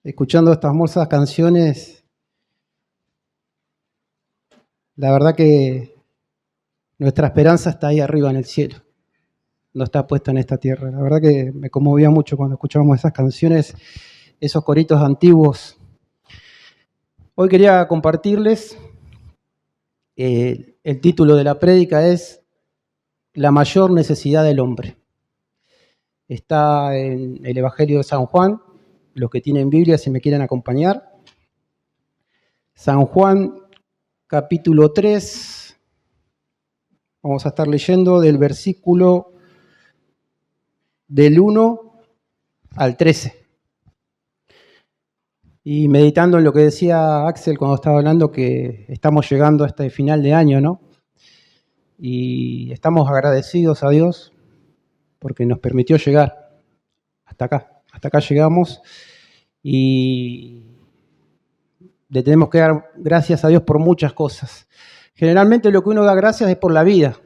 escuchando estas hermosas canciones, la verdad que nuestra esperanza está ahí arriba en el cielo, no está puesta en esta tierra. La verdad que me conmovía mucho cuando escuchábamos esas canciones, esos coritos antiguos. Hoy quería compartirles, el título de la prédica es La mayor necesidad del hombre. Está en el Evangelio de San Juan, los que tienen Biblia, si me quieren acompañar. San Juan, capítulo 3, vamos a estar leyendo del versículo del 1 al 13. Y meditando en lo que decía Axel cuando estaba hablando, que estamos llegando a este final de año, ¿no? Y estamos agradecidos a Dios porque nos permitió llegar hasta acá llegamos y le tenemos que dar gracias a Dios por muchas cosas. Generalmente lo que uno da gracias es por la vida,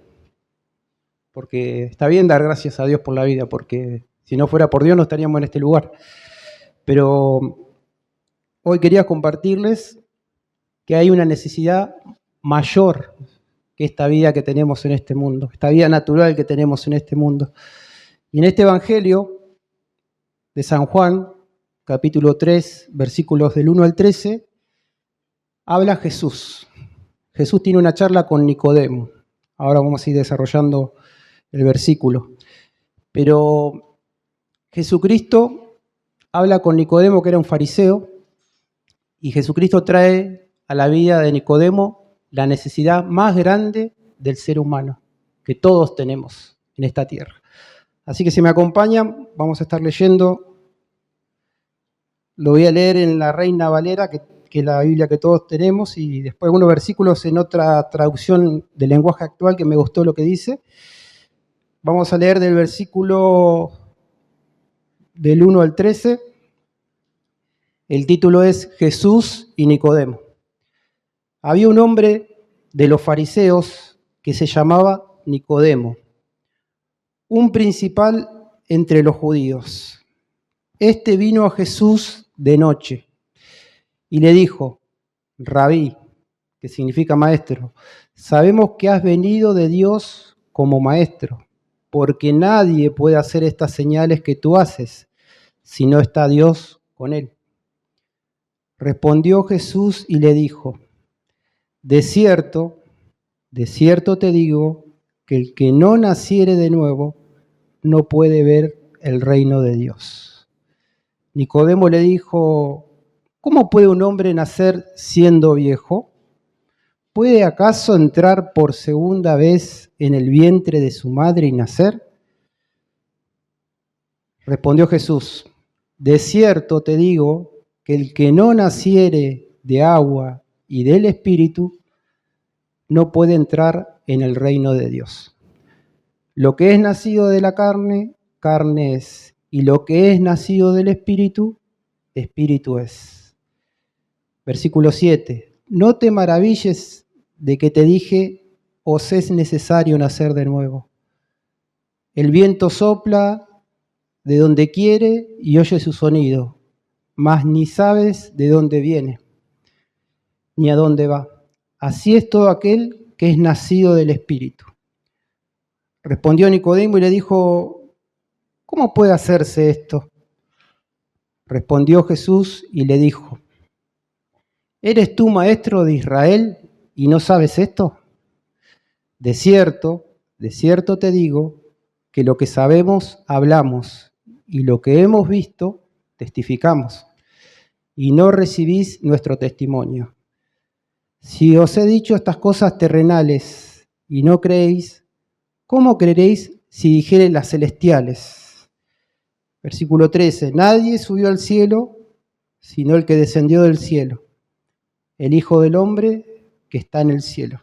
porque está bien dar gracias a Dios por la vida, porque si no fuera por Dios no estaríamos en este lugar. Pero hoy quería compartirles que hay una necesidad mayor que esta vida que tenemos en este mundo, esta vida natural que tenemos en este mundo. Y en este Evangelio de San Juan, capítulo 3, versículos del 1 al 13, habla Jesús. Jesús tiene una charla con Nicodemo. Ahora vamos a ir desarrollando el versículo. Pero Jesucristo habla con Nicodemo, que era un fariseo, y Jesucristo trae a la vida de Nicodemo la necesidad más grande del ser humano, que todos tenemos en esta tierra. Así que si me acompañan, vamos a estar leyendo, lo voy a leer en la Reina Valera, que es la Biblia que todos tenemos, y después algunos versículos en otra traducción del lenguaje actual que me gustó lo que dice. Vamos a leer del versículo del 1 al 13. El título es Jesús y Nicodemo. Había un hombre de los fariseos que se llamaba Nicodemo, un principal entre los judíos. Este vino a Jesús de noche y le dijo: Rabí, que significa maestro, sabemos que has venido de Dios como maestro, porque nadie puede hacer estas señales que tú haces si no está Dios con él. Respondió Jesús y le dijo: de cierto te digo que el que no naciere de nuevo no puede ver el reino de Dios. Nicodemo le dijo: ¿cómo puede un hombre nacer siendo viejo? ¿Puede acaso entrar por segunda vez en el vientre de su madre y nacer? Respondió Jesús: de cierto te digo que el que no naciere de agua y del Espíritu no puede entrar en el reino de Dios. Lo que es nacido de la carne, carne es, y lo que es nacido del Espíritu, Espíritu es. Versículo 7. No te maravilles de que te dije, os es necesario nacer de nuevo. El viento sopla de donde quiere y oye su sonido, mas ni sabes de dónde viene, ni a dónde va. Así es todo aquel que es nacido del Espíritu. Respondió Nicodemo y le dijo: ¿cómo puede hacerse esto? Respondió Jesús y le dijo: ¿eres tú maestro de Israel y no sabes esto? De cierto te digo que lo que sabemos hablamos y lo que hemos visto testificamos, y no recibís nuestro testimonio. Si os he dicho estas cosas terrenales y no creéis, ¿cómo creeréis si dijere las celestiales? Versículo 13. Nadie subió al cielo sino el que descendió del cielo, el Hijo del Hombre que está en el cielo.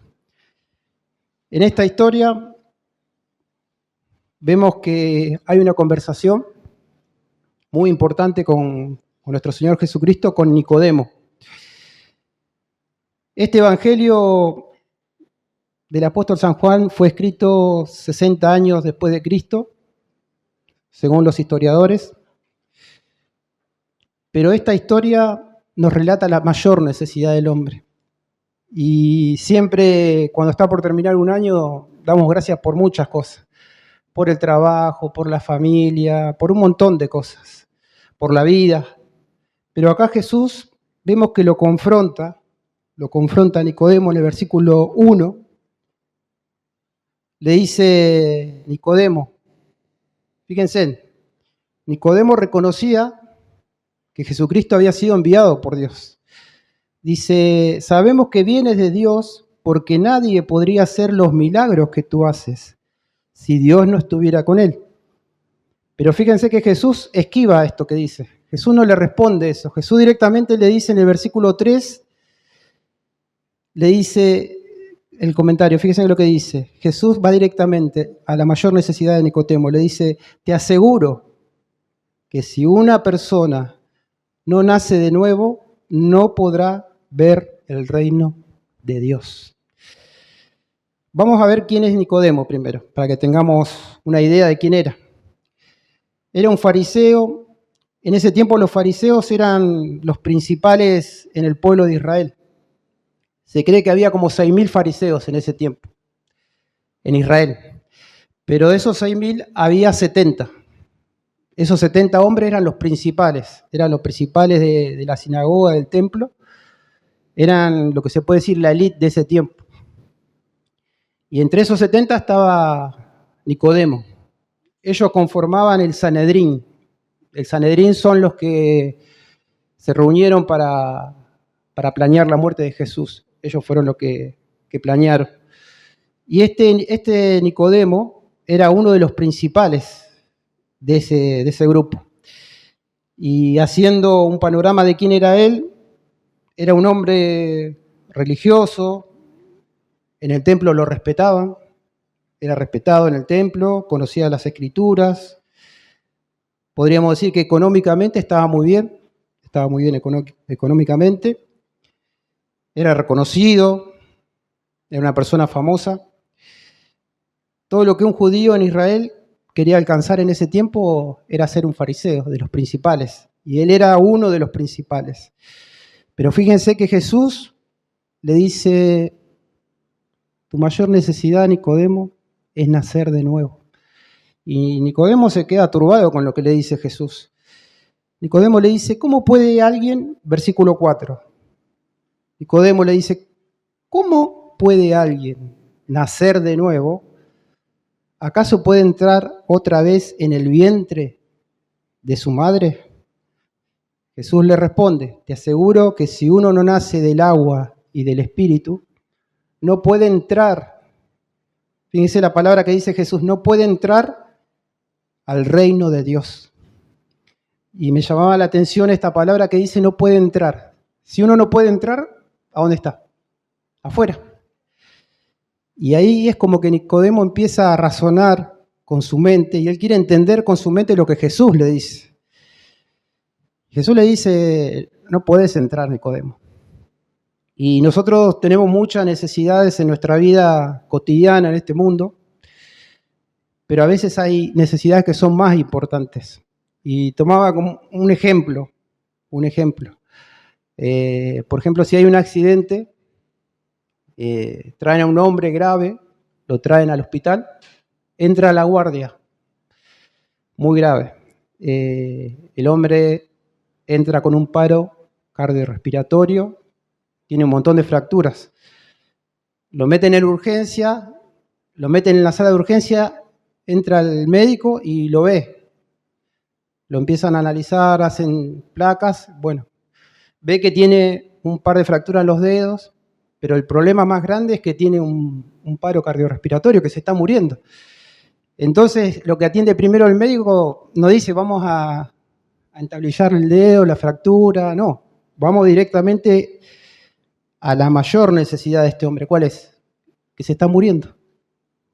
En esta historia vemos que hay una conversación muy importante con nuestro Señor Jesucristo, con Nicodemo. Este Evangelio del apóstol San Juan fue escrito 60 años después de Cristo, según los historiadores. Pero esta historia nos relata la mayor necesidad del hombre. Y siempre, cuando está por terminar un año, damos gracias por muchas cosas. Por el trabajo, por la familia, por un montón de cosas. Por la vida. Pero acá Jesús vemos que lo confronta a Nicodemo en el versículo 1. Le dice Nicodemo, fíjense, Nicodemo reconocía que Jesucristo había sido enviado por Dios. Dice, sabemos que vienes de Dios porque nadie podría hacer los milagros que tú haces si Dios no estuviera con él. Pero fíjense que Jesús esquiva esto que dice. Jesús no le responde eso. Jesús directamente le dice en el versículo 3, le dice el comentario, fíjense lo que dice. Jesús va directamente a la mayor necesidad de Nicodemo. Le dice, te aseguro que si una persona no nace de nuevo, no podrá ver el reino de Dios. Vamos a ver quién es Nicodemo primero, para que tengamos una idea de quién era. Era un fariseo. En ese tiempo los fariseos eran los principales en el pueblo de Israel. Se cree que había como 6.000 fariseos en ese tiempo, en Israel. Pero de esos 6.000 había 70. Esos 70 hombres eran los principales de la sinagoga, del templo. Eran lo que se puede decir la élite de ese tiempo. Y entre esos 70 estaba Nicodemo. Ellos conformaban el Sanedrín. El Sanedrín son los que se reunieron para planear la muerte de Jesús. Ellos fueron los que planearon. Y este Nicodemo era uno de los principales de ese grupo. Y haciendo un panorama de quién era él, era un hombre religioso, en el templo lo respetaban, era respetado en el templo, conocía las escrituras. Podríamos decir que económicamente estaba muy bien económicamente. Era reconocido, era una persona famosa. Todo lo que un judío en Israel quería alcanzar en ese tiempo era ser un fariseo, de los principales. Y él era uno de los principales. Pero fíjense que Jesús le dice, tu mayor necesidad, Nicodemo, es nacer de nuevo. Y Nicodemo se queda turbado con lo que le dice Jesús. Nicodemo le dice, ¿cómo puede alguien? Versículo 4. Nicodemo le dice, ¿cómo puede alguien nacer de nuevo? ¿Acaso puede entrar otra vez en el vientre de su madre? Jesús le responde, te aseguro que si uno no nace del agua y del Espíritu, no puede entrar. Fíjense la palabra que dice Jesús, no puede entrar al reino de Dios. Y me llamaba la atención esta palabra que dice no puede entrar. Si uno no puede entrar, ¿a dónde está? Afuera. Y ahí es como que Nicodemo empieza a razonar con su mente y él quiere entender con su mente lo que Jesús le dice. Jesús le dice, no puedes entrar, Nicodemo. Y nosotros tenemos muchas necesidades en nuestra vida cotidiana en este mundo, pero a veces hay necesidades que son más importantes. Y tomaba como un ejemplo. Por ejemplo, si hay un accidente, traen a un hombre grave, lo traen al hospital, entra a la guardia, muy grave. El hombre entra con un paro cardiorrespiratorio, tiene un montón de fracturas. Lo meten en urgencia, lo meten en la sala de urgencia, entra el médico y lo ve. Lo empiezan a analizar, hacen placas, bueno, ve que tiene un par de fracturas en los dedos, pero el problema más grande es que tiene un paro cardiorrespiratorio, que se está muriendo. Entonces, lo que atiende primero el médico no dice vamos a entablillar el dedo, la fractura, no. Vamos directamente a la mayor necesidad de este hombre. ¿Cuál es? Que se está muriendo,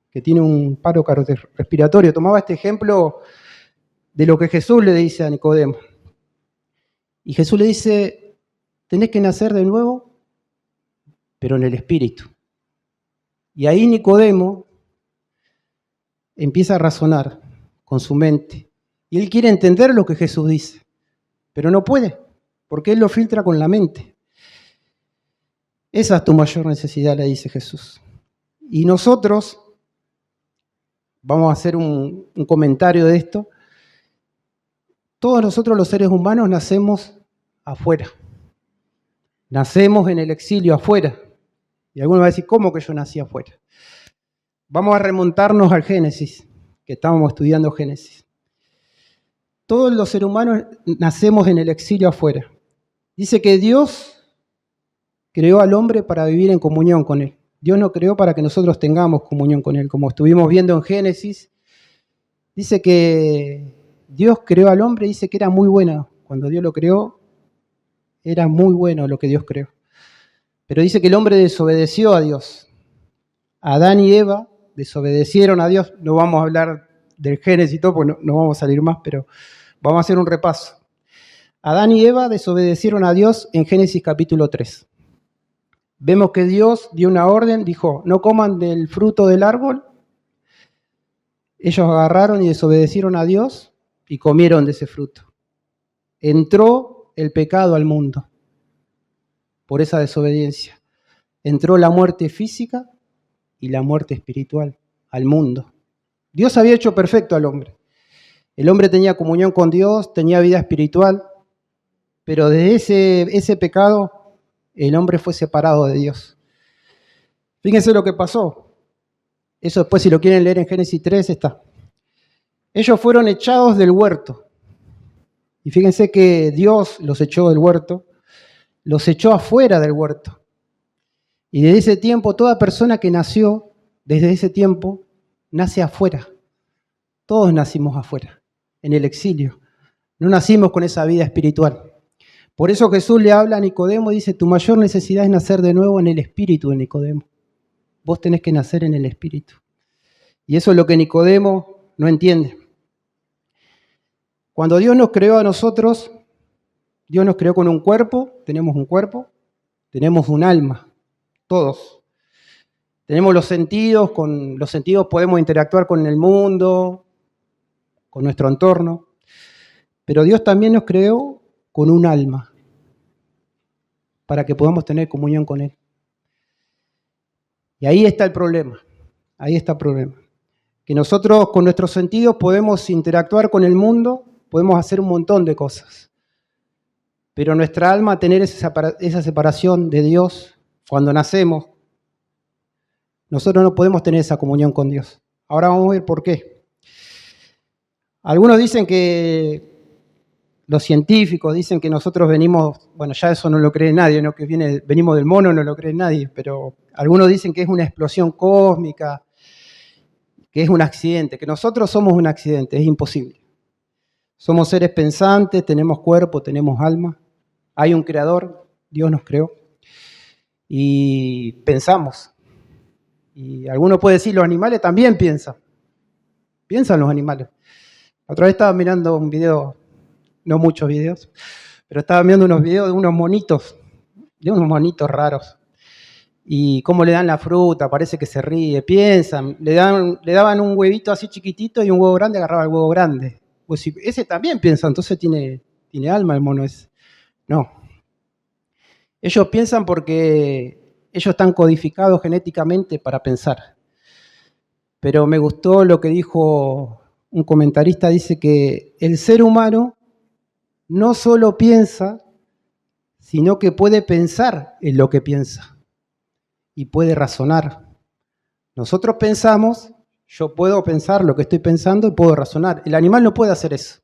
que tiene un paro cardiorrespiratorio. Tomaba este ejemplo de lo que Jesús le dice a Nicodemo. Y Jesús le dice, tenés que nacer de nuevo, pero en el Espíritu. Y ahí Nicodemo empieza a razonar con su mente. Y él quiere entender lo que Jesús dice, pero no puede. porque Él lo filtra con la mente. Esa es tu mayor necesidad, le dice Jesús. Y nosotros, vamos a hacer un comentario de esto, todos nosotros los seres humanos nacemos afuera. Nacemos en el exilio afuera. Y alguno va a decir, ¿cómo que yo nací afuera? Vamos a remontarnos al Génesis, que estábamos estudiando Génesis. Todos los seres humanos nacemos en el exilio afuera. Dice que Dios creó al hombre para vivir en comunión con Él. Dios nos creó para que nosotros tengamos comunión con Él. Como estuvimos viendo en Génesis, dice que Dios creó al hombre y dice que era muy bueno. Cuando Dios lo creó, era muy bueno lo que Dios creó. Pero dice que el hombre desobedeció a Dios. Adán y Eva desobedecieron a Dios. No vamos a hablar del Génesis y todo, porque no vamos a salir más, pero vamos a hacer un repaso. Adán y Eva desobedecieron a Dios en Génesis capítulo 3. Vemos que Dios dio una orden, dijo, no coman del fruto del árbol. Ellos agarraron y desobedecieron a Dios y comieron de ese fruto. Entró el pecado al mundo por esa desobediencia. Entró la muerte física y la muerte espiritual al mundo. Dios había hecho perfecto al hombre. El hombre tenía comunión con Dios, tenía vida espiritual, pero desde ese pecado el hombre fue separado de Dios. Fíjense lo que pasó. Eso después, si lo quieren leer en Génesis 3, está. Ellos fueron echados del huerto. Y fíjense que Dios los echó del huerto, los echó afuera del huerto. Y desde ese tiempo, toda persona que nació, desde ese tiempo, nace afuera. Todos nacimos afuera, en el exilio. No nacimos con esa vida espiritual. Por eso Jesús le habla a Nicodemo y dice, tu mayor necesidad es nacer de nuevo en el espíritu de Nicodemo. Vos tenés que nacer en el espíritu. Y eso es lo que Nicodemo no entiende. Cuando Dios nos creó a nosotros, Dios nos creó con un cuerpo, tenemos un alma, todos. Tenemos los sentidos, con los sentidos podemos interactuar con el mundo, con nuestro entorno, pero Dios también nos creó con un alma, para que podamos tener comunión con Él. Y ahí está el problema, que nosotros con nuestros sentidos podemos interactuar con el mundo, podemos hacer un montón de cosas, pero nuestra alma, tener esa separación de Dios, cuando nacemos, nosotros no podemos tener esa comunión con Dios. Ahora vamos a ver por qué. Algunos dicen que, los científicos dicen que nosotros venimos, bueno, ya eso no lo cree nadie, ¿no? Que venimos del mono, no lo cree nadie, pero algunos dicen que es una explosión cósmica, que es un accidente, que nosotros somos un accidente, es imposible. Somos seres pensantes, tenemos cuerpo, tenemos alma, hay un creador, Dios nos creó, y pensamos. Y alguno puede decir, los animales también piensan los animales. Otra vez estaba mirando un video, no muchos videos, pero estaba viendo unos videos de unos monitos raros. Y cómo le dan la fruta, parece que se ríe, piensan, le daban un huevito así chiquitito y un huevo grande, agarraba el huevo grande. Pues si ese también piensa, entonces tiene alma el mono ese. No. Ellos piensan porque ellos están codificados genéticamente para pensar. Pero me gustó lo que dijo un comentarista, dice que el ser humano no solo piensa, sino que puede pensar en lo que piensa y puede razonar. Nosotros pensamos, yo puedo pensar lo que estoy pensando y puedo razonar. El animal no puede hacer eso.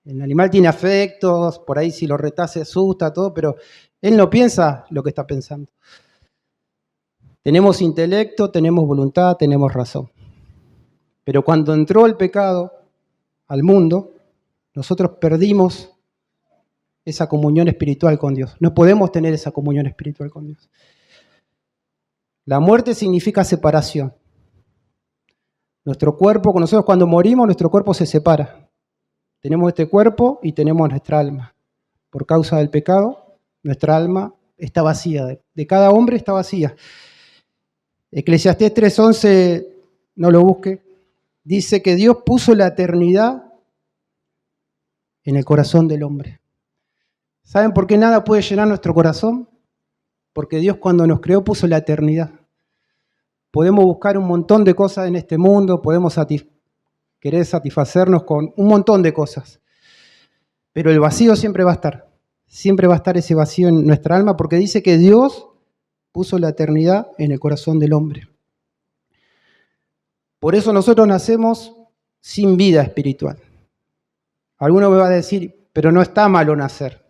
El animal tiene afectos, por ahí si lo retás se asusta, todo, pero él no piensa lo que está pensando. Tenemos intelecto, tenemos voluntad, tenemos razón. Pero cuando entró el pecado al mundo, nosotros perdimos esa comunión espiritual con Dios. No podemos tener esa comunión espiritual con Dios. La muerte significa separación. Nuestro cuerpo, nosotros cuando morimos, nuestro cuerpo se separa. Tenemos este cuerpo y tenemos nuestra alma. Por causa del pecado, nuestra alma está vacía. De cada hombre está vacía. Eclesiastés 3:11, no lo busque, dice que Dios puso la eternidad en el corazón del hombre. ¿Saben por qué nada puede llenar nuestro corazón? Porque Dios cuando nos creó puso la eternidad. Podemos buscar un montón de cosas en este mundo, podemos querer satisfacernos con un montón de cosas, pero el vacío siempre va a estar. Siempre va a estar ese vacío en nuestra alma porque dice que Dios puso la eternidad en el corazón del hombre. Por eso nosotros nacemos sin vida espiritual. Alguno me va a decir, pero no está malo nacer.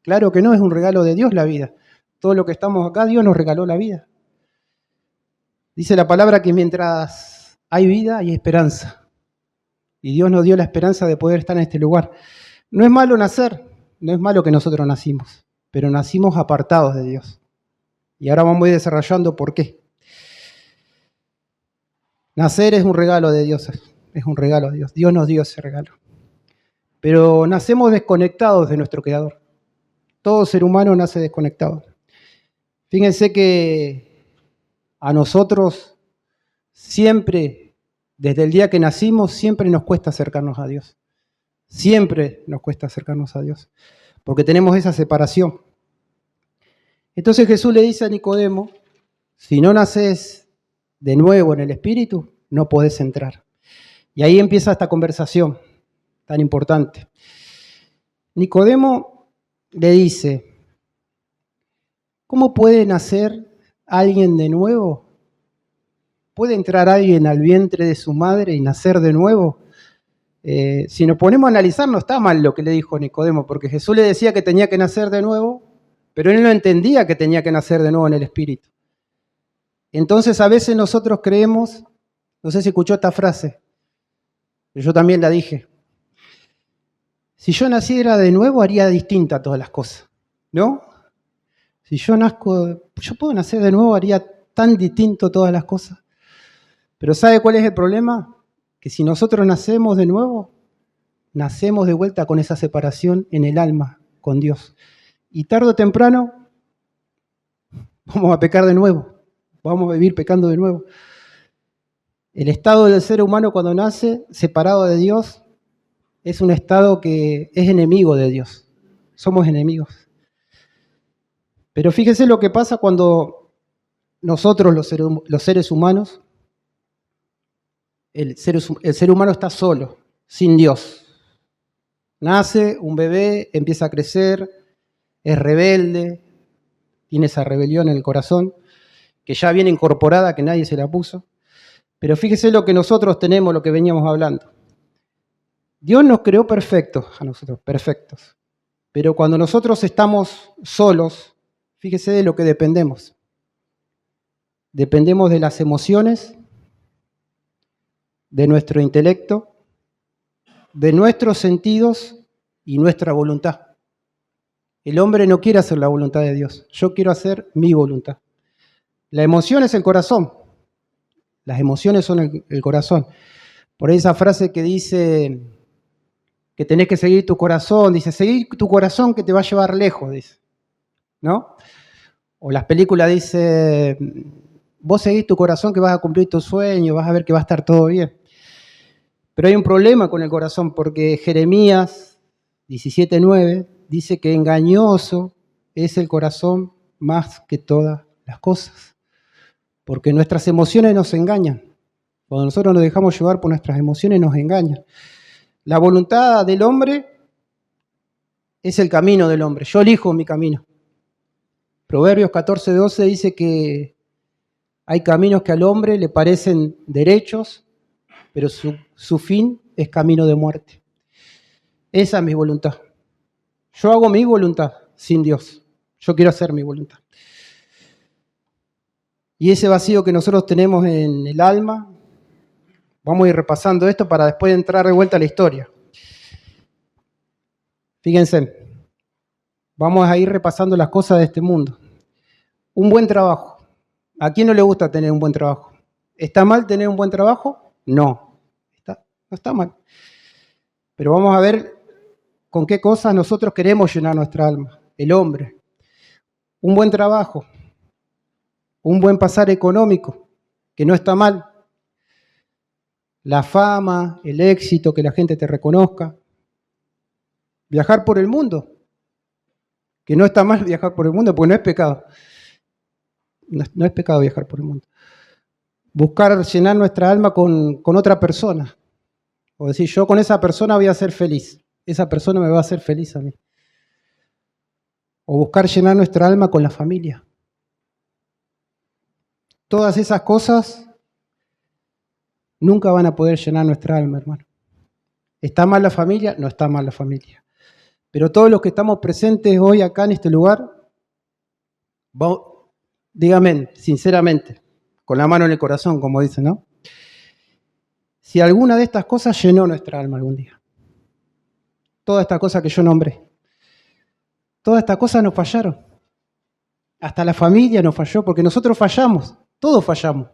Claro que no, es un regalo de Dios la vida. Todo lo que estamos acá, Dios nos regaló la vida. Dice la palabra que mientras hay vida, hay esperanza. Y Dios nos dio la esperanza de poder estar en este lugar. No es malo nacer, no es malo que nosotros nacimos, pero nacimos apartados de Dios. Y ahora vamos a ir desarrollando por qué. Nacer es un regalo de Dios, es un regalo de Dios. Dios nos dio ese regalo. Pero nacemos desconectados de nuestro Creador. Todo ser humano nace desconectado. Fíjense que a nosotros siempre, desde el día que nacimos, siempre nos cuesta acercarnos a Dios. Siempre nos cuesta acercarnos a Dios, porque tenemos esa separación. Entonces Jesús le dice a Nicodemo, si no naces de nuevo en el Espíritu, no podés entrar. Y ahí empieza esta conversación tan importante. Nicodemo le dice, ¿cómo puede nacer alguien de nuevo? ¿Puede entrar alguien al vientre de su madre y nacer de nuevo? Si nos ponemos a analizar, no está mal lo que le dijo Nicodemo, porque Jesús le decía que tenía que nacer de nuevo, pero él no entendía que tenía que nacer de nuevo en el Espíritu. Entonces a veces nosotros creemos, no sé si escuchó esta frase, pero yo también la dije, si yo naciera de nuevo haría distinta todas las cosas, ¿no? Si yo nazco, yo puedo nacer de nuevo, haría tan distinto todas las cosas. Pero ¿sabe cuál es el problema? Que si nosotros nacemos de nuevo, nacemos de vuelta con esa separación en el alma con Dios. Y tarde o temprano vamos a pecar de nuevo, vamos a vivir pecando de nuevo. El estado del ser humano cuando nace separado de Dios es un estado que es enemigo de Dios. Somos enemigos. Pero fíjese lo que pasa cuando nosotros, los seres humanos, el ser humano está solo, sin Dios. Nace un bebé, empieza a crecer, es rebelde, tiene esa rebelión en el corazón, que ya viene incorporada, que nadie se la puso. Pero fíjese lo que nosotros tenemos, lo que veníamos hablando. Dios nos creó perfectos, a nosotros, perfectos. Pero cuando nosotros estamos solos, fíjese de lo que dependemos. Dependemos de las emociones, de nuestro intelecto, de nuestros sentidos y nuestra voluntad. El hombre no quiere hacer la voluntad de Dios. Yo quiero hacer mi voluntad. La emoción es el corazón. Las emociones son el corazón. Por ahí esa frase que dice que tenés que seguir tu corazón, dice, seguir tu corazón que te va a llevar lejos, dice, ¿no? O las películas dice, vos seguís tu corazón que vas a cumplir tu sueño, vas a ver que va a estar todo bien. Pero hay un problema con el corazón porque Jeremías 17:9 dice que engañoso es el corazón más que todas las cosas. Porque nuestras emociones nos engañan. Cuando nosotros nos dejamos llevar por nuestras emociones nos engañan. La voluntad del hombre es el camino del hombre. Yo elijo mi camino. Proverbios 14:12 dice que hay caminos que al hombre le parecen derechos, pero su fin es camino de muerte. Esa es mi voluntad. Yo hago mi voluntad sin Dios. Yo quiero hacer mi voluntad. Y ese vacío que nosotros tenemos en el alma, vamos a ir repasando esto para después entrar de vuelta a la historia. Fíjense, vamos a ir repasando las cosas de este mundo. Un buen trabajo. ¿A quién no le gusta tener un buen trabajo? ¿Está mal tener un buen trabajo? No, no está mal. Pero vamos a ver con qué cosas nosotros queremos llenar nuestra alma, el hombre. Un buen trabajo, un buen pasar económico, que no está mal. La fama, el éxito, que la gente te reconozca. Viajar por el mundo. que no está mal viajar por el mundo, porque no es pecado. No es pecado viajar por el mundo. Buscar llenar nuestra alma con otra persona. O decir, yo con esa persona voy a ser feliz. Esa persona me va a hacer feliz a mí. O buscar llenar nuestra alma con la familia. Todas esas cosas nunca van a poder llenar nuestra alma, hermano. ¿Está mal la familia? No está mal la familia. Pero todos los que estamos presentes hoy acá en este lugar, dígame sinceramente, con la mano en el corazón, como dicen, ¿no? Si alguna de estas cosas llenó nuestra alma algún día. Todas estas cosas que yo nombré. Todas estas cosas nos fallaron. Hasta la familia nos falló, porque nosotros fallamos, todos fallamos.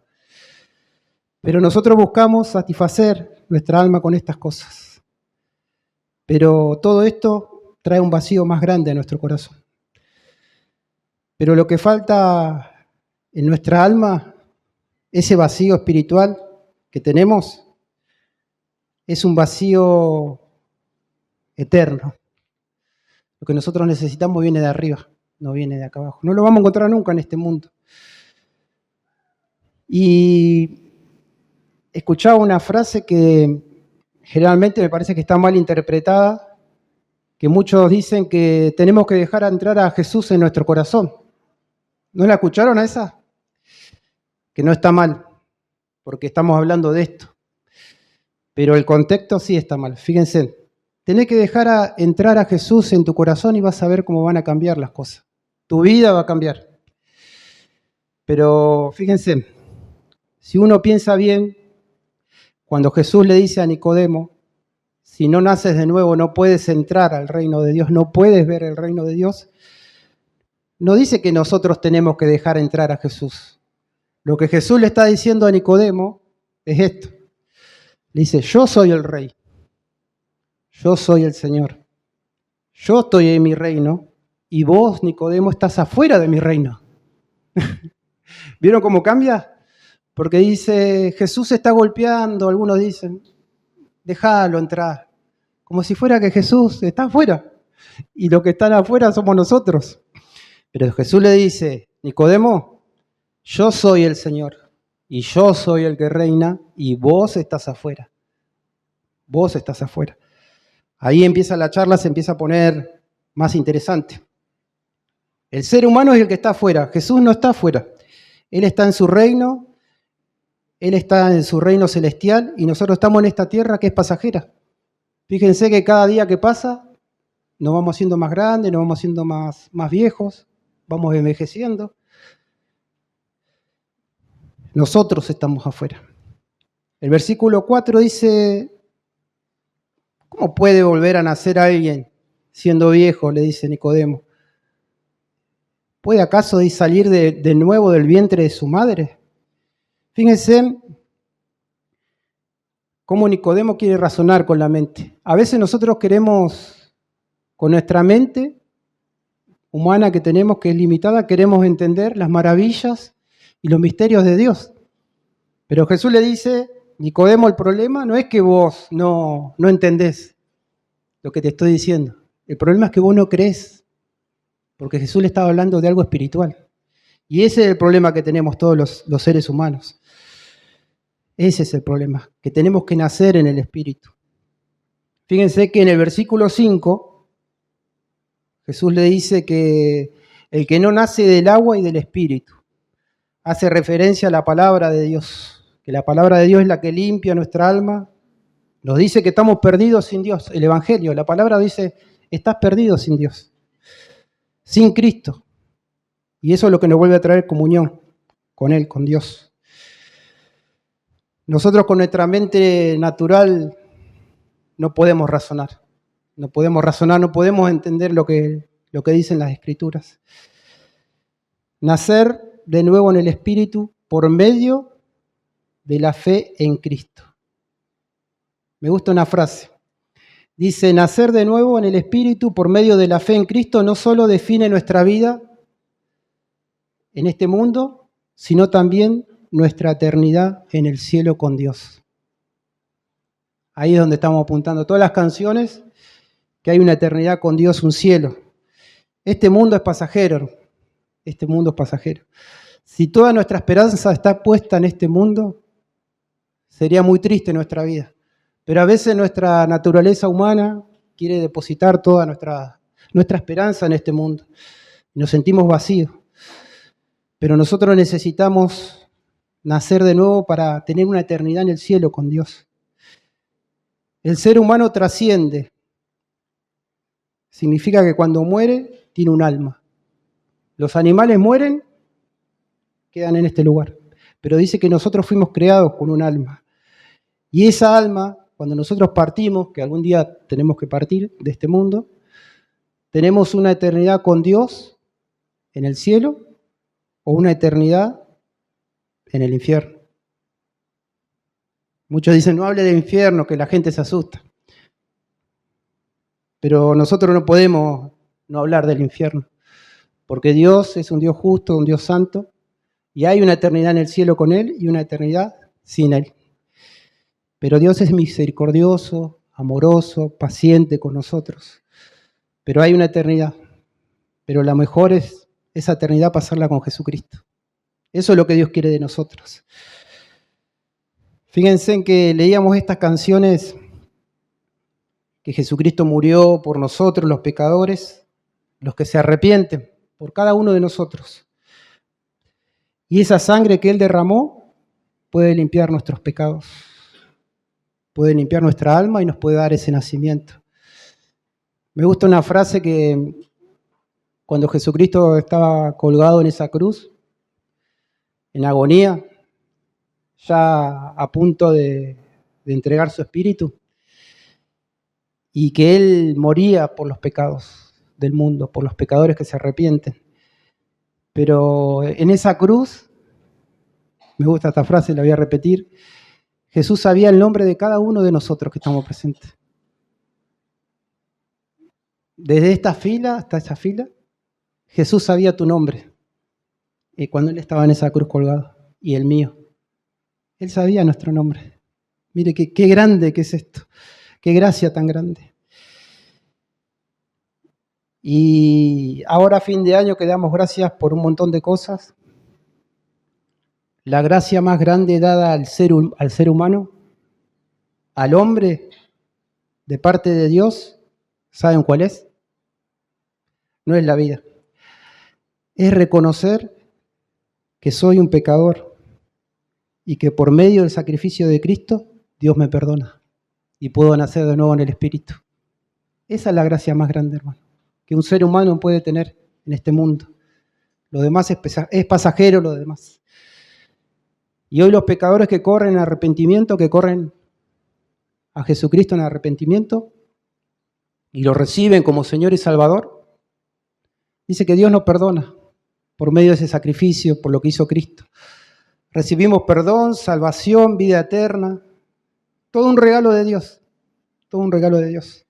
Pero nosotros buscamos satisfacer nuestra alma con estas cosas. Pero todo esto trae un vacío más grande a nuestro corazón. Pero lo que falta en nuestra alma, ese vacío espiritual que tenemos, es un vacío eterno. Lo que nosotros necesitamos viene de arriba, no viene de acá abajo. No lo vamos a encontrar nunca en este mundo. Y escuchaba una frase que generalmente me parece que está mal interpretada, que muchos dicen que tenemos que dejar entrar a Jesús en nuestro corazón. ¿No la escucharon a esa? Que no está mal, porque estamos hablando de esto. Pero el contexto sí está mal. Fíjense, tenés que dejar entrar a Jesús en tu corazón y vas a ver cómo van a cambiar las cosas. Tu vida va a cambiar. Pero fíjense, si uno piensa bien, cuando Jesús le dice a Nicodemo, si no naces de nuevo no puedes entrar al reino de Dios, no puedes ver el reino de Dios, no dice que nosotros tenemos que dejar entrar a Jesús. Lo que Jesús le está diciendo a Nicodemo es esto. Le dice, yo soy el rey, yo soy el Señor, yo estoy en mi reino y vos, Nicodemo, estás afuera de mi reino. ¿Vieron cómo cambia? Porque dice, Jesús está golpeando, algunos dicen, déjalo entrar, como si fuera que Jesús está afuera y los que están afuera somos nosotros. Pero Jesús le dice, Nicodemo, yo soy el Señor y yo soy el que reina y vos estás afuera. Vos estás afuera. Ahí empieza la charla, se empieza a poner más interesante. El ser humano es el que está afuera, Jesús no está afuera. Él está en su reino, Él está en su reino celestial y nosotros estamos en esta tierra que es pasajera. Fíjense que cada día que pasa nos vamos haciendo más grandes, nos vamos haciendo más viejos, vamos envejeciendo. Nosotros estamos afuera. El versículo 4 dice, ¿cómo puede volver a nacer alguien siendo viejo? Le dice Nicodemo. ¿Puede acaso salir de nuevo del vientre de su madre? Fíjense cómo Nicodemo quiere razonar con la mente. A veces nosotros queremos, con nuestra mente humana que tenemos, que es limitada, queremos entender las maravillas y los misterios de Dios. Pero Jesús le dice, Nicodemo, el problema no es que vos no entendés lo que te estoy diciendo. El problema es que vos no creés, porque Jesús le estaba hablando de algo espiritual. Y ese es el problema que tenemos todos los seres humanos. Ese es el problema, que tenemos que nacer en el Espíritu. Fíjense que en el versículo 5, Jesús le dice que el que no nace del agua y del Espíritu, hace referencia a la palabra de Dios, que la palabra de Dios es la que limpia nuestra alma. Nos dice que estamos perdidos sin Dios. El Evangelio, la palabra dice, estás perdido sin Dios, sin Cristo. Y eso es lo que nos vuelve a traer comunión con Él, con Dios. Nosotros con nuestra mente natural no podemos razonar. No podemos entender lo que dicen las Escrituras. Nacer de nuevo en el Espíritu por medio de la fe en Cristo. Me gusta una frase. Dice, nacer de nuevo en el Espíritu por medio de la fe en Cristo no solo define nuestra vida en este mundo, sino también nuestra eternidad en el cielo con Dios. Ahí es donde estamos apuntando todas las canciones, que hay una eternidad con Dios, un cielo. Este mundo es pasajero. Este mundo es pasajero. Si toda nuestra esperanza está puesta en este mundo, sería muy triste nuestra vida. Pero a veces nuestra naturaleza humana quiere depositar toda nuestra esperanza en este mundo. Nos sentimos vacíos. Pero nosotros necesitamos nacer de nuevo para tener una eternidad en el cielo con Dios. El ser humano trasciende. Significa que cuando muere, tiene un alma. Los animales mueren, quedan en este lugar. Pero dice que nosotros fuimos creados con un alma. Y esa alma, cuando nosotros partimos, que algún día tenemos que partir de este mundo, tenemos una eternidad con Dios en el cielo o una eternidad en el infierno. Muchos dicen, no hable del infierno, que la gente se asusta. Pero nosotros no podemos no hablar del infierno, porque Dios es un Dios justo, un Dios santo, y hay una eternidad en el cielo con Él y una eternidad sin Él. Pero Dios es misericordioso, amoroso, paciente con nosotros. Pero hay una eternidad. Pero la mejor es esa eternidad pasarla con Jesucristo. Eso es lo que Dios quiere de nosotros. Fíjense en que leíamos estas canciones, que Jesucristo murió por nosotros, los pecadores, los que se arrepienten, por cada uno de nosotros. Y esa sangre que Él derramó puede limpiar nuestros pecados, puede limpiar nuestra alma y nos puede dar ese nacimiento. Me gusta una frase que cuando Jesucristo estaba colgado en esa cruz, en agonía, ya a punto de entregar su espíritu, y que Él moría por los pecados del mundo, por los pecadores que se arrepienten. Pero en esa cruz, me gusta esta frase, la voy a repetir, Jesús sabía el nombre de cada uno de nosotros que estamos presentes. Desde esta fila hasta esa fila, Jesús sabía tu nombre. Y cuando Él estaba en esa cruz colgado, y el mío, Él sabía nuestro nombre. Mire qué grande que es esto, qué gracia tan grande. Y ahora a fin de año que damos gracias por un montón de cosas, la gracia más grande dada al ser humano, al hombre, de parte de Dios, ¿saben cuál es? No es la vida. Es reconocer que soy un pecador y que por medio del sacrificio de Cristo, Dios me perdona y puedo nacer de nuevo en el Espíritu. Esa es la gracia más grande, hermano, que un ser humano puede tener en este mundo. Lo demás es pasajero, lo demás. Y hoy los pecadores que corren en arrepentimiento, que corren a Jesucristo en arrepentimiento y lo reciben como Señor y Salvador, dice que Dios nos perdona por medio de ese sacrificio, por lo que hizo Cristo. Recibimos perdón, salvación, vida eterna, todo un regalo de Dios, todo un regalo de Dios.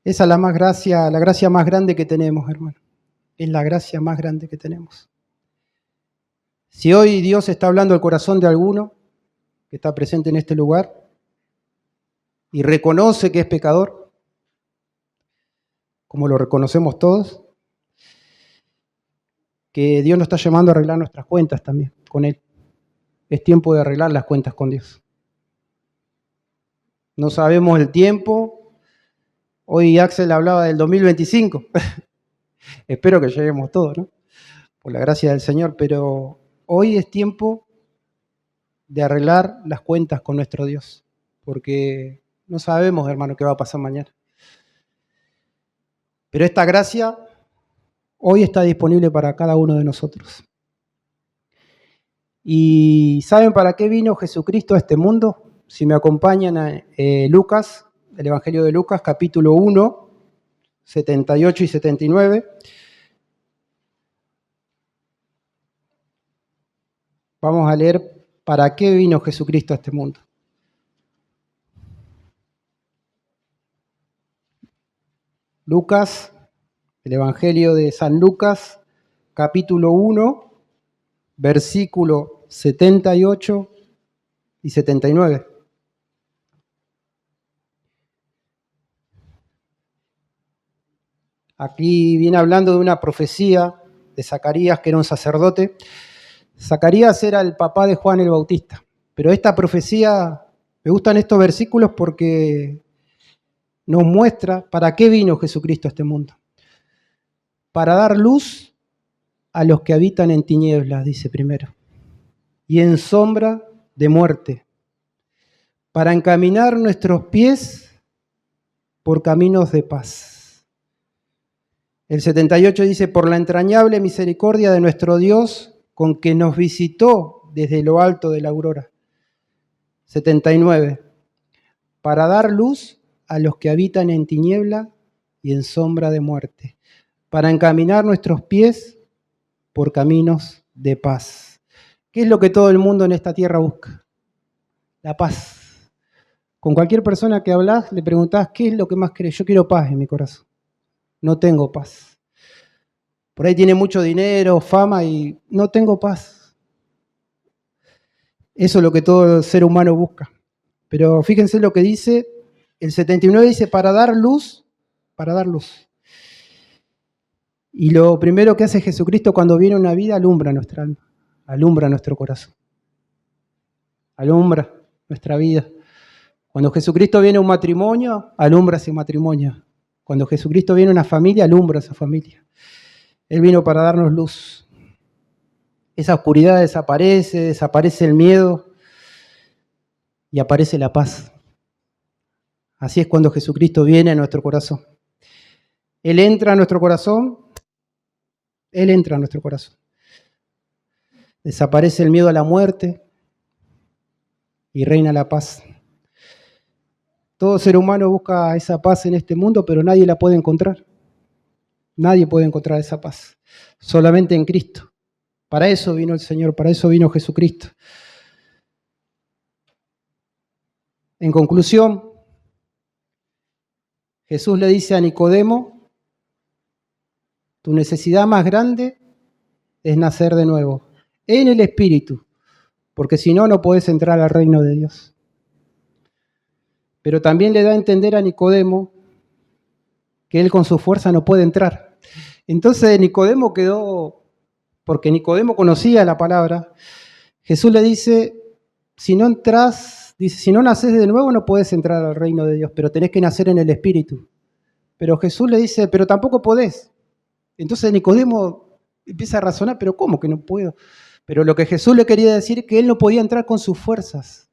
Esa es la gracia más grande que tenemos, hermano. Es la gracia más grande que tenemos. Si hoy Dios está hablando al corazón de alguno que está presente en este lugar y reconoce que es pecador, como lo reconocemos todos, que Dios nos está llamando a arreglar nuestras cuentas también con Él. Es tiempo de arreglar las cuentas con Dios. No sabemos el tiempo. Hoy Axel hablaba del 2025. Espero que lleguemos todos, ¿no? Por la gracia del Señor, pero hoy es tiempo de arreglar las cuentas con nuestro Dios, porque no sabemos, hermano, qué va a pasar mañana. Pero esta gracia hoy está disponible para cada uno de nosotros. ¿Y saben para qué vino Jesucristo a este mundo? Si me acompañan a Lucas, el Evangelio de Lucas, capítulo 1, 78 y 79. Vamos a leer para qué vino Jesucristo a este mundo. Lucas, el Evangelio de San Lucas, capítulo 1, versículo 78 y 79. Aquí viene hablando de una profecía de Zacarías, que era un sacerdote. Zacarías era el papá de Juan el Bautista. Pero esta profecía, me gustan estos versículos porque nos muestra para qué vino Jesucristo a este mundo. Para dar luz a los que habitan en tinieblas, dice primero, y en sombra de muerte, para encaminar nuestros pies por caminos de paz. El 78 dice, por la entrañable misericordia de nuestro Dios, con que nos visitó desde lo alto de la aurora. 79, para dar luz a los que habitan en tiniebla y en sombra de muerte, para encaminar nuestros pies por caminos de paz. ¿Qué es lo que todo el mundo en esta tierra busca? La paz. Con cualquier persona que hablas, le preguntás, ¿qué es lo que más querés? Yo quiero paz en mi corazón. No tengo paz. Por ahí tiene mucho dinero, fama y no tengo paz. Eso es lo que todo ser humano busca. Pero fíjense lo que dice, el 79 dice, para dar luz. Y lo primero que hace Jesucristo cuando viene una vida, alumbra nuestra alma, alumbra nuestro corazón, alumbra nuestra vida. Cuando Jesucristo viene a un matrimonio, alumbra ese matrimonio. Cuando Jesucristo viene a una familia, alumbra esa familia. Él vino para darnos luz. Esa oscuridad desaparece el miedo y aparece la paz. Así es cuando Jesucristo viene a nuestro corazón. Él entra a nuestro corazón. Él entra a nuestro corazón. Desaparece el miedo a la muerte y reina la paz. Todo ser humano busca esa paz en este mundo, pero nadie la puede encontrar. Nadie puede encontrar esa paz. Solamente en Cristo. Para eso vino el Señor, para eso vino Jesucristo. En conclusión, Jesús le dice a Nicodemo, tu necesidad más grande es nacer de nuevo, en el Espíritu, porque si no, no podés entrar al reino de Dios. Pero también le da a entender a Nicodemo que él con su fuerza no puede entrar. Entonces Nicodemo quedó, porque Nicodemo conocía la palabra, Jesús le dice, si no entras, dice, si no naces de nuevo no podés entrar al reino de Dios, pero tenés que nacer en el Espíritu. Pero Jesús le dice, pero tampoco podés. Entonces Nicodemo empieza a razonar, pero ¿cómo que no puedo? Pero lo que Jesús le quería decir es que él no podía entrar con sus fuerzas.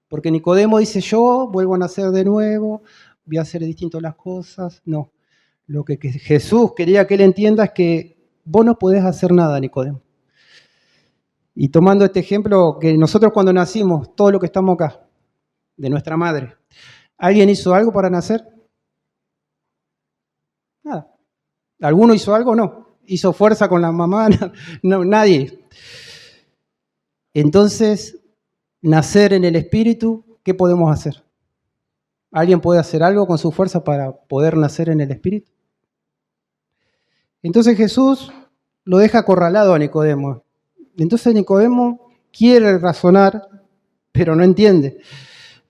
Porque Nicodemo dice, yo vuelvo a nacer de nuevo, voy a hacer distinto las cosas. No, lo que Jesús quería que él entienda es que vos no podés hacer nada, Nicodemo. Y tomando este ejemplo, que nosotros cuando nacimos, todo lo que estamos acá, de nuestra madre, ¿alguien hizo algo para nacer? Nada. ¿Alguno hizo algo? No. ¿Hizo fuerza con la mamá? No, nadie. Entonces, nacer en el Espíritu, ¿qué podemos hacer? ¿Alguien puede hacer algo con su fuerza para poder nacer en el Espíritu? Entonces Jesús lo deja acorralado a Nicodemo. Entonces Nicodemo quiere razonar, pero no entiende.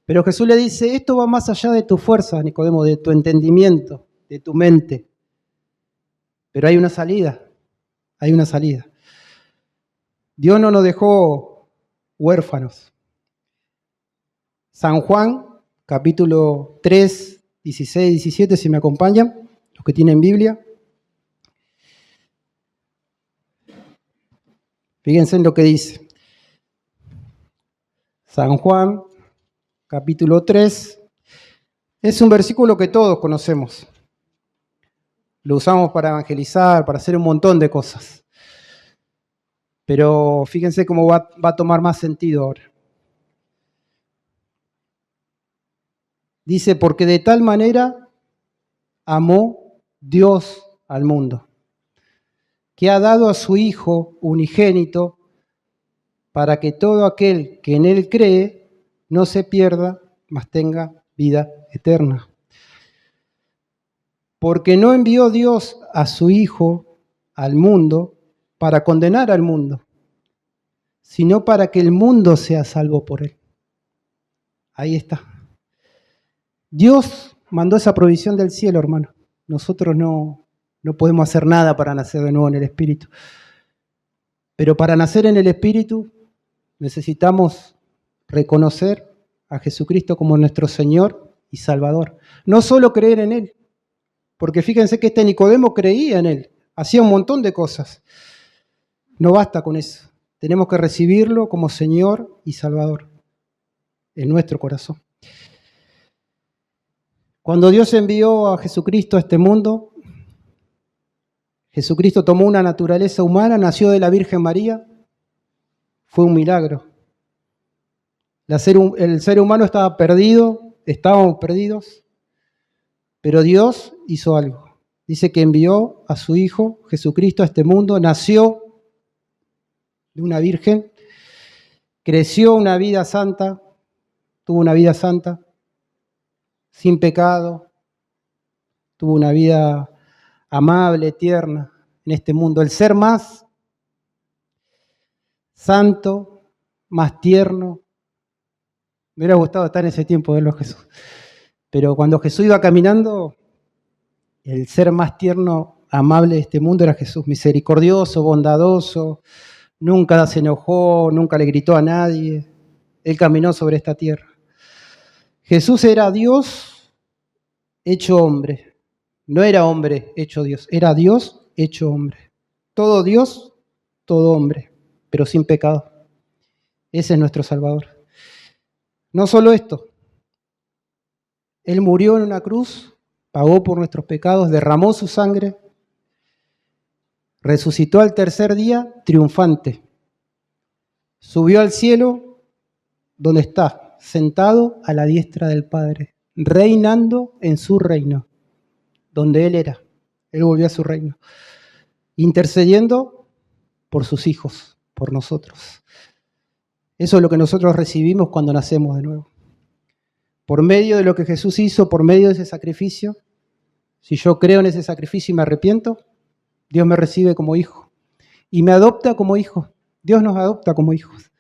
Pero Jesús le dice, esto va más allá de tu fuerza, Nicodemo, de tu entendimiento, de tu mente. Pero hay una salida, hay una salida. Dios no nos dejó huérfanos. San Juan, capítulo 3, 16, 17, si me acompañan, los que tienen Biblia. Fíjense en lo que dice. San Juan, capítulo 3, es un versículo que todos conocemos. Lo usamos para evangelizar, para hacer un montón de cosas. Pero fíjense cómo va a tomar más sentido ahora. Dice, porque de tal manera amó Dios al mundo, que ha dado a su Hijo unigénito para que todo aquel que en Él cree no se pierda, mas tenga vida eterna. Porque no envió Dios a su Hijo al mundo para condenar al mundo, sino para que el mundo sea salvo por Él. Ahí está. Dios mandó esa provisión del cielo, hermano. Nosotros no No podemos hacer nada para nacer de nuevo en el Espíritu. Pero para nacer en el Espíritu necesitamos reconocer a Jesucristo como nuestro Señor y Salvador. No solo creer en Él, porque fíjense que este Nicodemo creía en Él, hacía un montón de cosas. No basta con eso. Tenemos que recibirlo como Señor y Salvador en nuestro corazón. Cuando Dios envió a Jesucristo a este mundo, Jesucristo tomó una naturaleza humana, nació de la Virgen María, fue un milagro. El ser humano estaba perdido, estábamos perdidos, pero Dios hizo algo. Dice que envió a su Hijo Jesucristo a este mundo, nació de una virgen, creció una vida santa, tuvo una vida santa, sin pecado, tuvo una vida amable, tierna en este mundo. El ser más santo, más tierno. Me hubiera gustado estar en ese tiempo verlo a Jesús. Pero cuando Jesús iba caminando, el ser más tierno, amable de este mundo era Jesús, misericordioso, bondadoso, nunca se enojó, nunca le gritó a nadie. Él caminó sobre esta tierra. Jesús era Dios hecho hombre. No era hombre hecho Dios, era Dios hecho hombre. Todo Dios, todo hombre, pero sin pecado. Ese es nuestro Salvador. No solo esto, Él murió en una cruz, pagó por nuestros pecados, derramó su sangre, resucitó al tercer día triunfante, subió al cielo donde está, sentado a la diestra del Padre, reinando en su reino, donde Él era. Él volvió a su reino, intercediendo por sus hijos, por nosotros. Eso es lo que nosotros recibimos cuando nacemos de nuevo. Por medio de lo que Jesús hizo, por medio de ese sacrificio, si yo creo en ese sacrificio y me arrepiento, Dios me recibe como hijo y me adopta como hijo. Dios nos adopta como hijos.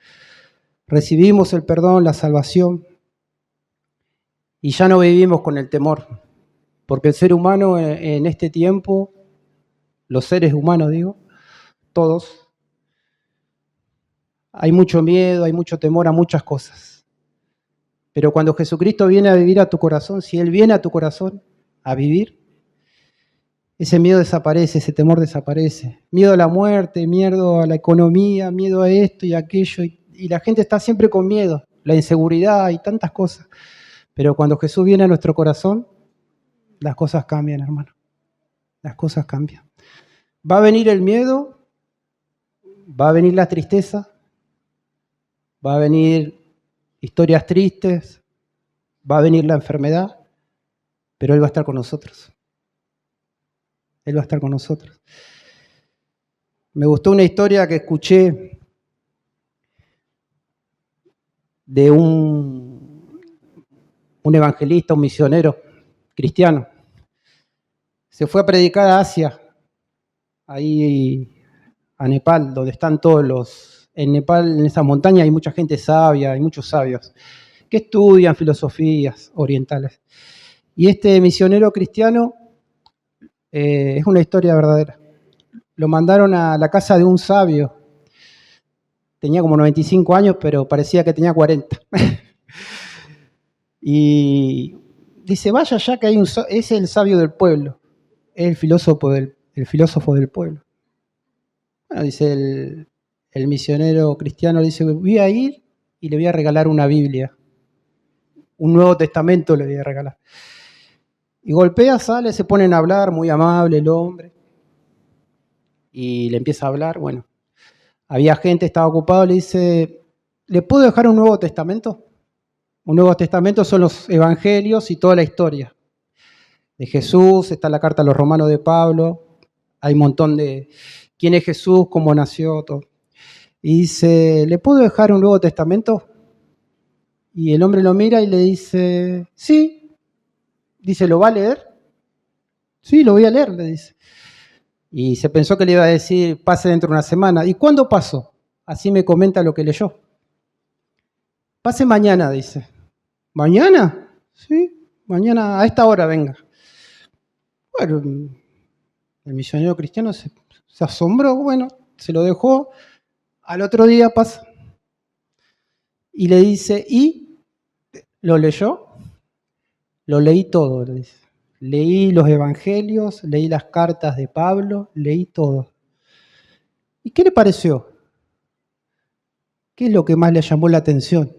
Recibimos el perdón, la salvación y ya no vivimos con el temor, porque el ser humano en este tiempo, los seres humanos digo, todos, hay mucho miedo, hay mucho temor a muchas cosas. Pero cuando Jesucristo viene a vivir a tu corazón, si Él viene a tu corazón a vivir, ese miedo desaparece, ese temor desaparece. Miedo a la muerte, miedo a la economía, miedo a esto y aquello. Y la gente está siempre con miedo, la inseguridad y tantas cosas. Pero cuando Jesús viene a nuestro corazón, las cosas cambian, hermano. Las cosas cambian. Va a venir el miedo, va a venir la tristeza, va a venir historias tristes, va a venir la enfermedad, pero Él va a estar con nosotros. Él va a estar con nosotros. Me gustó una historia que escuché de un evangelista, un misionero cristiano. Se fue a predicar a Asia, ahí a Nepal, donde están todos los... En Nepal, en esa montaña, hay mucha gente sabia, hay muchos sabios que estudian filosofías orientales. Y este misionero cristiano es una historia verdadera. Lo mandaron a la casa de un sabio. Tenía como 95 años, pero parecía que tenía 40. Y dice, vaya ya que es el sabio del pueblo, es el filósofo del pueblo. Bueno, dice el misionero cristiano, dice, voy a ir y le voy a regalar una Biblia. Un Nuevo Testamento le voy a regalar. Y golpea, sale, se ponen a hablar, muy amable el hombre. Y le empieza a hablar, bueno. Había gente, estaba ocupado, le dice, ¿le puedo dejar un Nuevo Testamento? Un Nuevo Testamento son los evangelios y toda la historia de Jesús, está la carta a los romanos de Pablo, hay un montón de quién es Jesús, cómo nació, todo. Y dice, ¿le puedo dejar un Nuevo Testamento? Y el hombre lo mira y le dice, sí. Dice, ¿lo va a leer? Sí, lo voy a leer, le dice. Y se pensó que le iba a decir, pase dentro de una semana. ¿Y cuándo pasó? Así me comenta lo que leyó. Pase mañana, dice. ¿Mañana? Sí, mañana a esta hora venga. Bueno, El misionero cristiano se asombró, bueno, se lo dejó. Al otro día pasa y le dice, ¿y lo leyó? Lo leí todo, le dice. Leí los evangelios, leí las cartas de Pablo, leí todo. ¿Y qué le pareció? ¿Qué es lo que más le llamó la atención?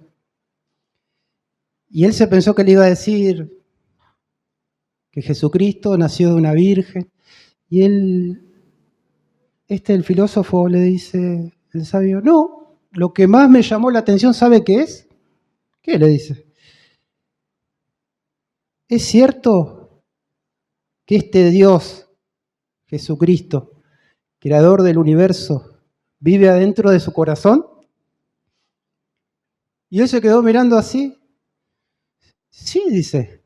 Y él se pensó que le iba a decir que Jesucristo nació de una virgen. Y él, el filósofo, le dice, el sabio, no, lo que más me llamó la atención, ¿sabe qué es? ¿Qué le dice? ¿Es cierto que este Dios, Jesucristo, creador del universo, vive adentro de su corazón? Y él se quedó mirando así. Sí, dice,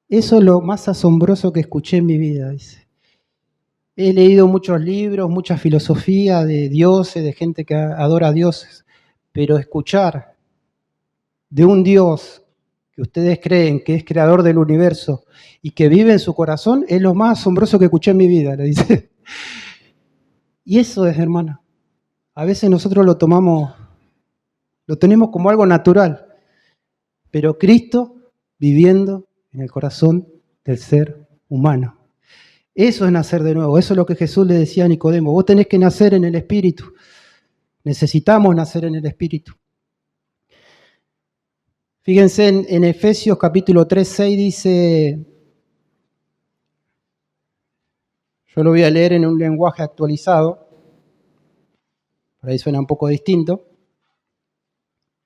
eso es lo más asombroso que escuché en mi vida, dice. He leído muchos libros, mucha filosofía de dioses, de gente que adora a dioses, pero escuchar de un Dios que ustedes creen que es creador del universo y que vive en su corazón es lo más asombroso que escuché en mi vida, le dice. Y eso es, hermana. A veces nosotros lo tenemos como algo natural, pero Cristo viviendo en el corazón del ser humano. Eso es nacer de nuevo, eso es lo que Jesús le decía a Nicodemo. Vos tenés que nacer en el Espíritu. Necesitamos nacer en el Espíritu. Fíjense en Efesios capítulo 3, 6 dice, yo lo voy a leer en un lenguaje actualizado, por ahí suena un poco distinto,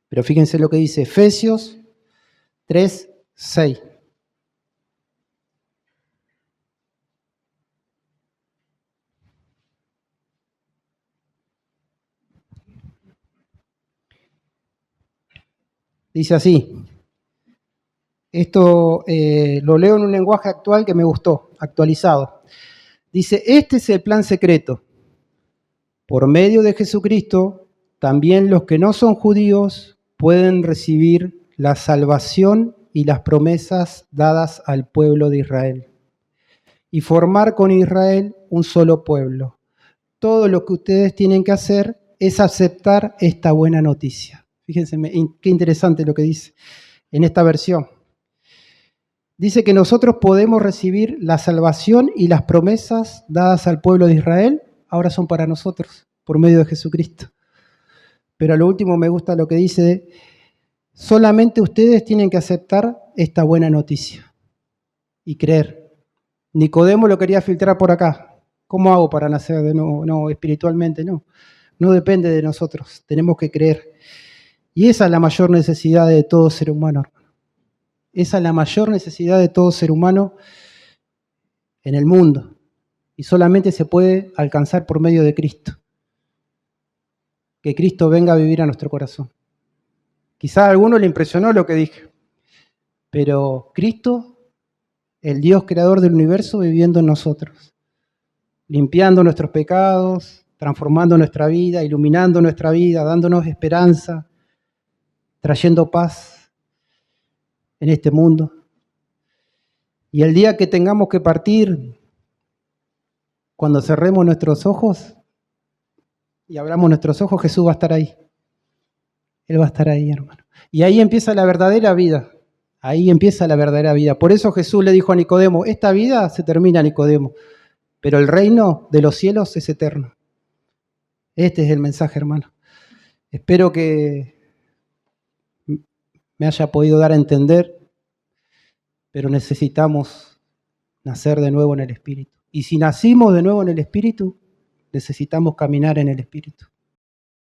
pero fíjense lo que dice Efesios 3, 6. Dice así, esto lo leo en un lenguaje actual que me gustó, actualizado. Dice, este es el plan secreto. Por medio de Jesucristo, también los que no son judíos pueden recibir la salvación y las promesas dadas al pueblo de Israel y formar con Israel un solo pueblo. Todo lo que ustedes tienen que hacer es aceptar esta buena noticia. Fíjense qué interesante lo que dice en esta versión. Dice que nosotros podemos recibir la salvación y las promesas dadas al pueblo de Israel, ahora son para nosotros, por medio de Jesucristo. Pero a lo último me gusta lo que dice, solamente ustedes tienen que aceptar esta buena noticia y creer. Nicodemo lo quería filtrar por acá. ¿Cómo hago para nacer de nuevo? No, espiritualmente no. No depende de nosotros, tenemos que creer. Y esa es la mayor necesidad de todo ser humano, hermano. Esa es la mayor necesidad de todo ser humano en el mundo. Y solamente se puede alcanzar por medio de Cristo. Que Cristo venga a vivir a nuestro corazón. Quizá a alguno le impresionó lo que dije, pero Cristo, el Dios creador del universo, viviendo en nosotros, limpiando nuestros pecados, transformando nuestra vida, iluminando nuestra vida, dándonos esperanza, trayendo paz en este mundo. Y el día que tengamos que partir, cuando cerremos nuestros ojos y abramos nuestros ojos, Jesús va a estar ahí. Él va a estar ahí, hermano. Y ahí empieza la verdadera vida. Ahí empieza la verdadera vida. Por eso Jesús le dijo a Nicodemo, esta vida se termina, Nicodemo, pero el reino de los cielos es eterno. Este es el mensaje, hermano. Espero que me haya podido dar a entender, pero necesitamos nacer de nuevo en el Espíritu. Y si nacimos de nuevo en el Espíritu, necesitamos caminar en el Espíritu.